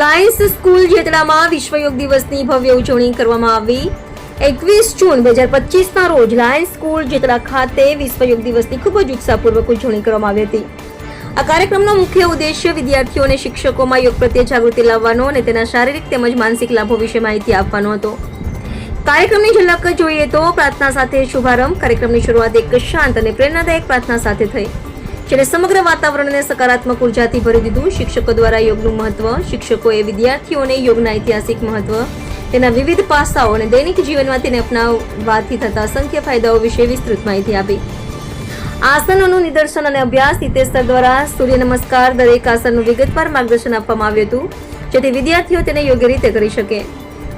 Lions school જેતડામાં વિશ્વ યોગ દિવસની ભવ્ય ઉજવણી કરવામાં આવી। 21 જૂન 2025ના રોજ લાયન્સ સ્કૂલ જેતડા ખાતે વિશ્વ યોગ દિવસની ખૂબ જ ઉત્સાહપૂર્વક ઉજવણી કરવામાં આવી હતી। આ કાર્યક્રમનો મુખ્ય ઉદ્દેશ્ય વિદ્યાર્થીઓ અને શિક્ષકોમાં યોગ પ્રત્યે જાગૃતિ લાવવાનો અને તેના શારીરિક તેમજ માનસિક લાભો વિશે માહિતી આપવાનો હતો। કાર્યક્રમની ઝલક જોઈએ તો પ્રાર્થના સાથે શુભારંભ। કાર્યક્રમની શરૂઆત એક શાંત અને પ્રેરણાદાયક પ્રાર્થના સાથે થઈ, જેને સમગ્ર વાતાવરણને સકારાત્મક ઉર્જાથી ભરી દીધું। શિક્ષકો દ્વારા યોગનું મહત્વ, શિક્ષકોએ વિદ્યાર્થીઓને યોગના ઐતિહાસિક મહત્વ, તેના વિવિધ પાસાઓ અને દૈનિક જીવનમાં તેને અપનાવવાથી થતા અસંખ્ય ફાયદાઓ વિશે વિસ્તૃત માહિતી આપી। આસનોનું નિદર્શન અને અભ્યાસ। હિતેશ સર દ્વારા સૂર્ય નમસ્કાર દરેક આસનનું વિગતવાર માર્ગદર્શન આપવામાં આવ્યું હતું, જેથી વિદ્યાર્થીઓ તેને યોગ્ય રીતે કરી શકે।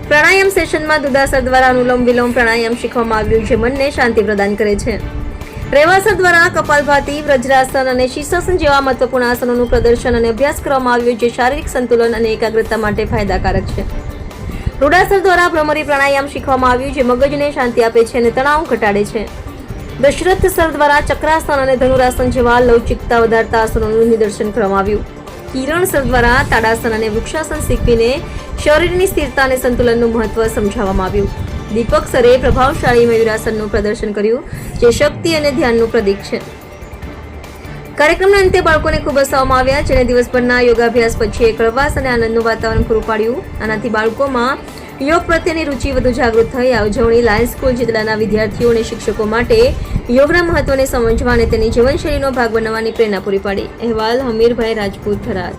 પ્રાણાયામ સેશનમાં દુદા સર દ્વારા અનુલોમ વિલોમ પ્રાણાયામ શીખવામાં આવ્યું, જે મનને શાંતિ પ્રદાન કરે છે। રેવા સર દ્વારા કપાલભાતી, વજ્રાસન અને શીર્ષાસન જેવા મહત્વપૂર્ણ આસનોનું પ્રદર્શન અને અભ્યાસ કરવામાં આવ્યો, જે શારીરિક સંતુલન અને એકાગ્રતા માટે ફાયદાકારક છે। રૂડા સર દ્વારા ભ્રમરી પ્રાણાયામ શીખવામાં આવ્યું, જે મગજને શાંતિ આપે છે અને તણાવ ઘટાડે છે। દશરથ સર દ્વારા ચક્રાસન અને ધનુરાસન જેવા લવચિકતા વધારતા આસનોનું નિદર્શન કરવામાં આવ્યું। કિરણ સર દ્વારા તાડાસન અને વૃક્ષાસન શીખવીને શરીરની સ્થિરતા અને સંતુલનનું મહત્વ સમજાવવામાં આવ્યું। દીપક સરે પ્રભાવશાળી મયુરાસનનું પ્રદર્શન કર્યું, જે શક્તિ અને ધ્યાનનું પ્રતીક છે। કાર્યક્રમના અંતે બાળકોને ખૂબ હસાવવામાં આવ્યા, જેને દિવસભરના યોગાભ્યાસ પછી એક હળવાશ અને આનંદનું વાતાવરણ પૂરું પાડ્યું। આનાથી બાળકોમાં યોગ પ્રત્યેની રુચિ વધુ જાગૃત થઈ। આ ઉજવણી લાયન્સ સ્કૂલ જેતડાના વિદ્યાર્થીઓ અને શિક્ષકો માટે યોગના મહત્વને સમજવા અને તેની જીવનશૈલીનો ભાગ બનાવવાની પ્રેરણા પૂરી પાડી। અહેવાલ હમીરભાઈ રાજપૂત, થરાદ।